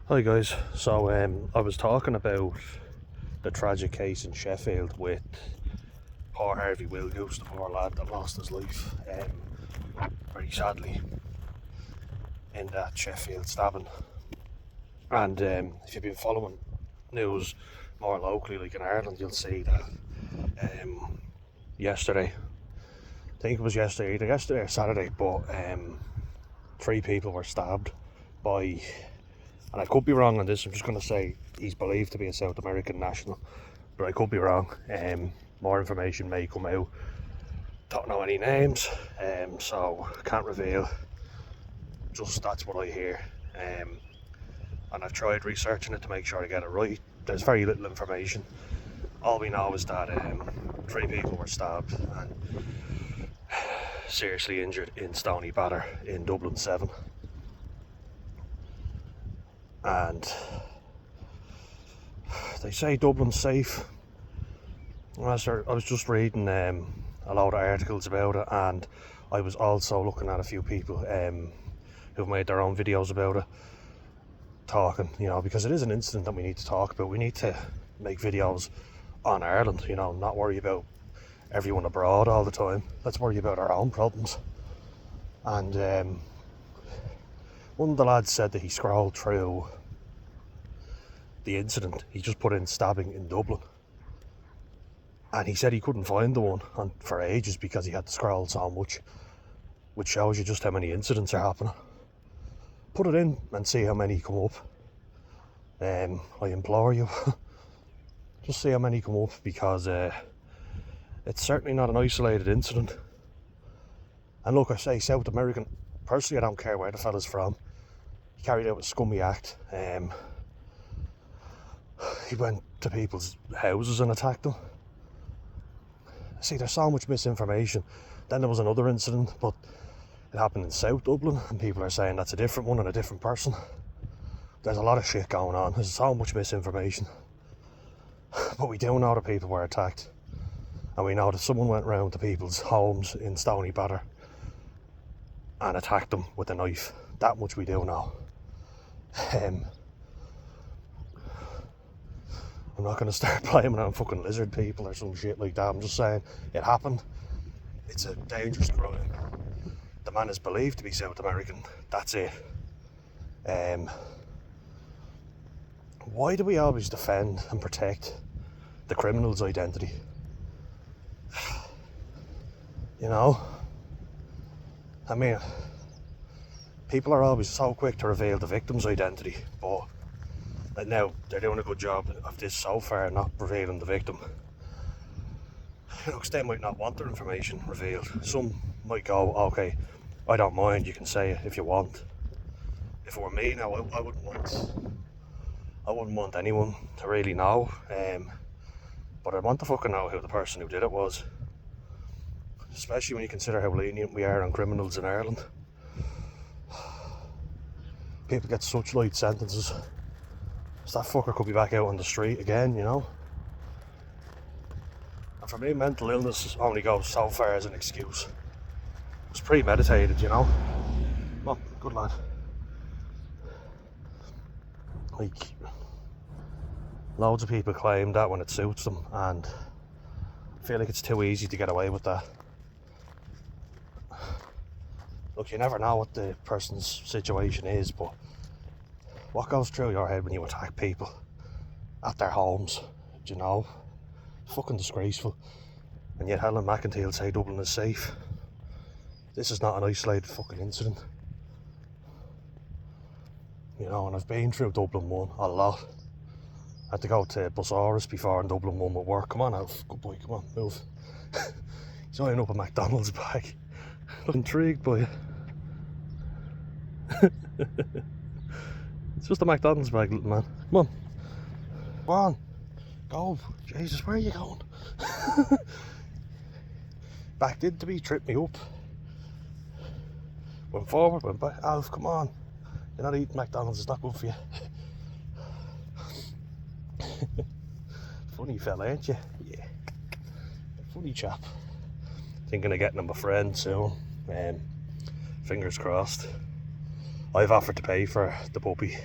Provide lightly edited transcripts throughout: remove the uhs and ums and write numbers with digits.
Hi guys, so I was talking about the tragic case in Sheffield with poor Harvey Wilgoose, the poor lad that lost his life very sadly in that Sheffield stabbing. And if you've been following news more locally, like in Ireland, you'll see that yesterday, I think it was either yesterday or Saturday, but 3 people were stabbed by, and I could be wrong on this, I'm just going to say he's believed to be a South American national, but I could be wrong. More information may come out. Don't know any names, so can't reveal. Just that's what I hear. And I've tried researching it to make sure I get it right. There's very little information. All we know is that 3 people were stabbed and seriously injured in Stoneybatter in Dublin 7. And they say Dublin's safe. I was just reading a lot of articles about it, and I was also looking at a few people who've made their own videos about it, talking, because it is an incident that we need to talk about. We need to make videos on Ireland, not worry about everyone abroad all the time. Let's worry about our own problems. And one of the lads said that he scrolled through the incident. He just put in stabbing in Dublin, and he said he couldn't find the one for ages because he had to scroll so much, which shows you just how many incidents are happening. Put it in and see how many come up. I implore you, just see how many come up, because it's certainly not an isolated incident. And look, I say South American. Personally, I don't care where the fella's from. He carried out a scummy act. He went to people's houses and attacked them. See, there's so much misinformation. Then there was another incident, but it happened in South Dublin, and people are saying that's a different one and a different person. There's a lot of shit going on. There's so much misinformation. But we do know that people were attacked, and we know that someone went round to people's homes in Stoneybatter and attacked them with a knife. That much we do know. I'm not going to start blaming on fucking lizard people or some shit like that. I'm just saying it happened. It's a dangerous crime. The man is believed to be South American. That's it. Why do we always defend and protect the criminal's identity? I mean, people are always so quick to reveal the victim's identity, but now they're doing a good job of this so far, not revealing the victim. Because they might not want their information revealed. Some might go, okay, I don't mind, you can say it if you want. If it were me now, I wouldn't want anyone to really know. But I want to fucking know who the person who did it was. Especially when you consider how lenient we are on criminals in Ireland. People get such light sentences. So that fucker could be back out on the street again, And for me, mental illness only goes so far as an excuse. It's premeditated, Come on, good lad. Like, loads of people claim that when it suits them, and I feel like it's too easy to get away with that. Look, you never know what the person's situation is, but what goes through your head when you attack people at their homes, Fucking disgraceful. And yet Helen McEntee say Dublin is safe. This is not an isolated fucking incident. And I've been through Dublin 1 a lot. I had to go to Busaris before in Dublin 1 with work. Come on, Alf. Good boy, come on, move. He's eyeing up a McDonald's bag. I'm intrigued by it. It's just a McDonald's bag, little man. Come on. Come on. Go. Jesus, where are you going? Backed into me, tripped me up. Went forward, went back. Alf, come on. You're not eating McDonald's, it's not good for you. Funny fella, ain't you? Yeah. Funny chap. Thinking of getting him a friend soon. Fingers crossed. I've offered to pay for the puppy.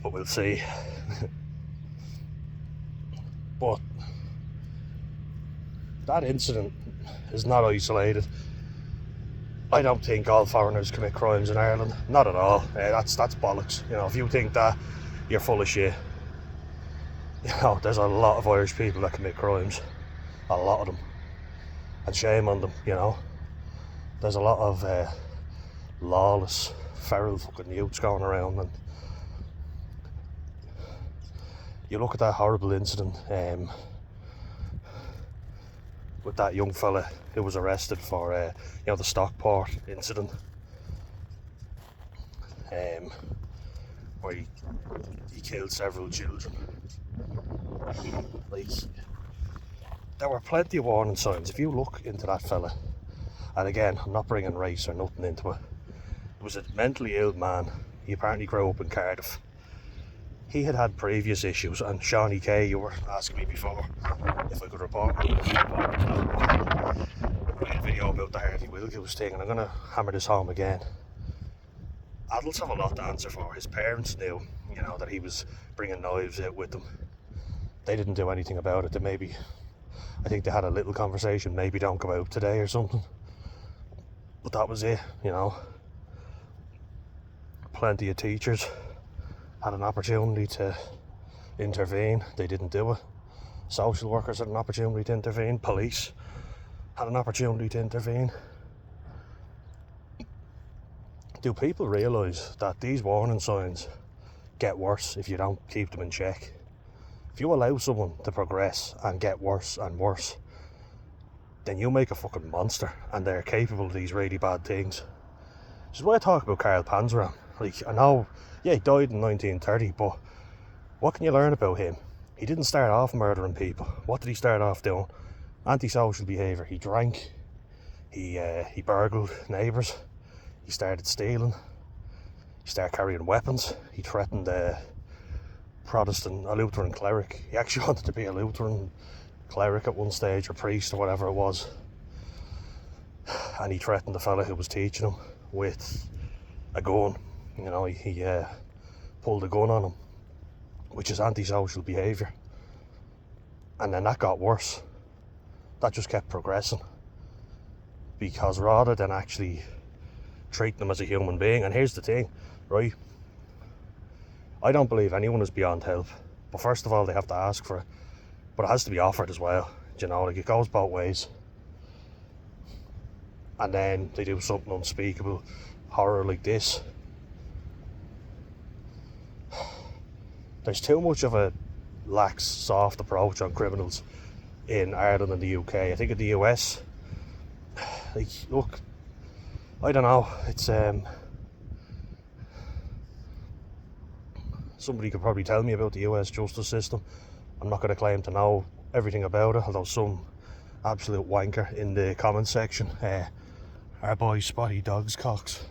but we'll see. But that incident is not isolated. I don't think all foreigners commit crimes in Ireland. Not at all. That's bollocks. You know, if you think that, you're full of shit. You know, there's a lot of Irish people that commit crimes. A lot of them. And shame on them, you know. There's a lot of lawless, feral fucking youths going around, and you look at that horrible incident with that young fella who was arrested for you know, the Stockport incident, where he killed several children. Like, there were plenty of warning signs. If you look into that fella, and again, I'm not bringing race or nothing into it, it was a mentally ill man. He apparently grew up in Cardiff. He had previous issues, and Shawnee K, you were asking me before if I could report a video about the Harvey Wilkins thing, and I'm going to hammer this home again. Adults have a lot to answer for. His parents knew, you know, that he was bringing knives out with them. They didn't do anything about it. I think they had a little conversation, maybe don't go out today or something. But that was it, you know. Plenty of teachers had an opportunity to intervene. They didn't do it. Social workers had an opportunity to intervene. Police had an opportunity to intervene. Do people realise that these warning signs get worse if you don't keep them in check? If you allow someone to progress and get worse and worse, then you make a fucking monster, and they're capable of these really bad things. This is why I talk about Karl Panzram. Like, I know, yeah, he died in 1930, but what can you learn about him? He didn't start off murdering people. What did he start off doing? Antisocial behaviour. He drank, he burgled neighbours, he started stealing, he started carrying weapons, he threatened a Lutheran cleric. He actually wanted to be a Lutheran cleric at one stage, or priest, or whatever it was. And he threatened the fella who was teaching him with a gun. You know, he pulled a gun on him, which is antisocial behaviour. And then that got worse. That just kept progressing. Because rather than actually treating them as a human being, and here's the thing, right? I don't believe anyone is beyond help. But first of all, they have to ask for it. But it has to be offered as well. You know, like, it goes both ways. And then they do something unspeakable, horror like this. There's too much of a lax, soft approach on criminals in Ireland and the UK. I think in the US, like, look, I don't know, it's somebody could probably tell me about the US justice system. I'm not going to claim to know everything about it, although some absolute wanker in the comments section, our boy Spotty Dogs Cox.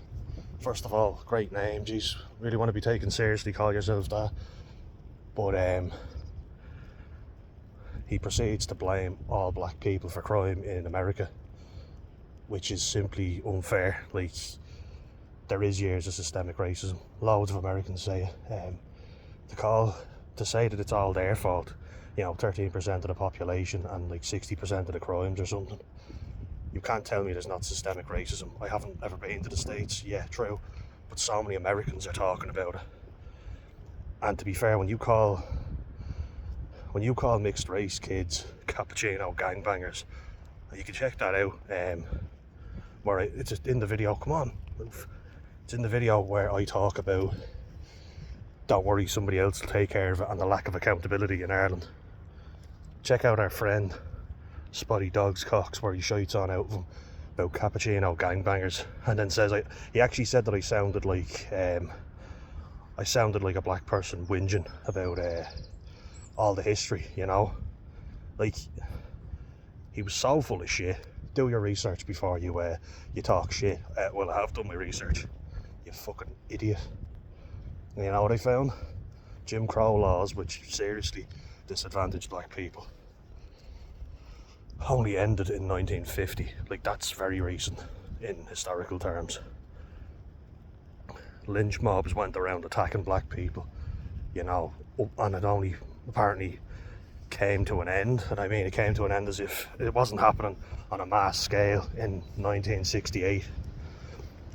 First of all, great name, geez, really want to be taken seriously, call yourselves that. But he proceeds to blame all black people for crime in America, which is simply unfair. Like, there is years of systemic racism. Loads of Americans say it. To say that it's all their fault, you know, 13% of the population and like 60% of the crimes or something. You can't tell me there's not systemic racism. I haven't ever been to the States, yeah, true, but so many Americans are talking about it. And to be fair, when you call mixed race kids cappuccino gangbangers, you can check that out. Where it's in the video. Come on, it's in the video where I talk about, don't worry, somebody else will take care of it, and the lack of accountability in Ireland. Check out our friend Spotty Dogs Cox, where he shouts on out of him about cappuccino gangbangers, and then says he actually said that I sounded like a black person whinging about all the history, you know. Like, he was so full of shit. Do your research before you talk shit. Well, I have done my research. You fucking idiot. And you know what I found? Jim Crow laws, which seriously disadvantaged black people, only ended in 1950. Like, that's very recent in historical terms. Lynch mobs went around attacking black people you know, and it only apparently came to an end. And I mean, it came to an end as if it wasn't happening on a mass scale in 1968.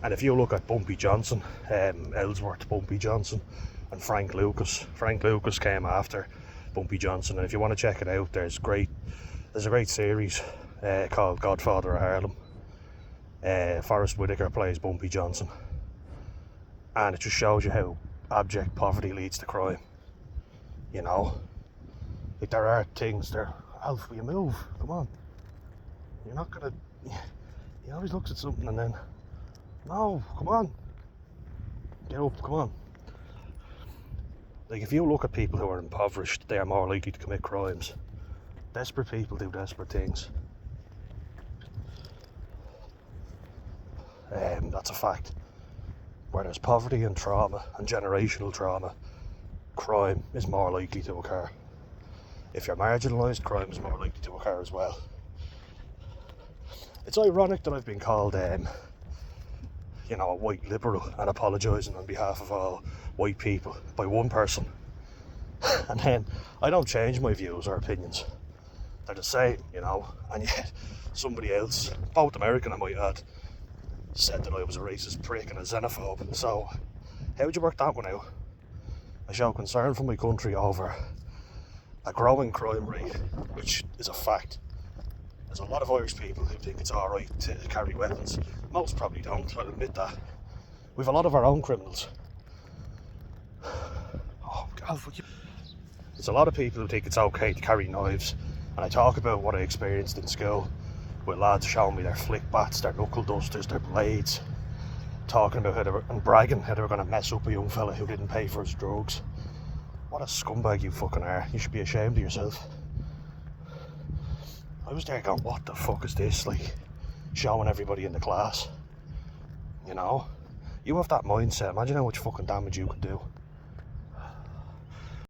And if you look at Bumpy Johnson, Ellsworth Bumpy Johnson, and Frank Lucas came after Bumpy Johnson, and if you want to check it out, there's a great series called Godfather of Harlem. Forrest Whitaker plays Bumpy Johnson, and it just shows you how abject poverty leads to crime. You know, like, there are things there. Alf, will you move? Come on. You're not gonna. He always looks at something and then, no, come on, get up, come on. Like, if you look at people who are impoverished, they are more likely to commit crimes. Desperate people do desperate things. That's a fact. Where there's poverty and trauma and generational trauma, crime is more likely to occur. If you're marginalised, crime is more likely to occur as well. It's ironic that I've been called, you know, a white liberal and apologising on behalf of all white people by one person. And then I don't change my views or opinions. They're the same, you know, and yet somebody else, both American I might add, said that I was a racist prick and a xenophobe. So how would you work that one out? I show concern for my country over a growing crime rate, which is a fact. There's a lot of Irish people who think it's alright to carry weapons. Most probably don't, I'll admit that. We've a lot of our own criminals. Oh God, would you... There's a lot of people who think it's okay to carry knives, and I talk about what I experienced in school with lads showing me their flick bats, their knuckle dusters, their blades, talking about how they were, and bragging how they were going to mess up a young fella who didn't pay for his drugs. What a scumbag you fucking are. You should be ashamed of yourself. I was there going, what the fuck is this? Like, showing everybody in the class. You know? You have that mindset, imagine how much fucking damage you could do.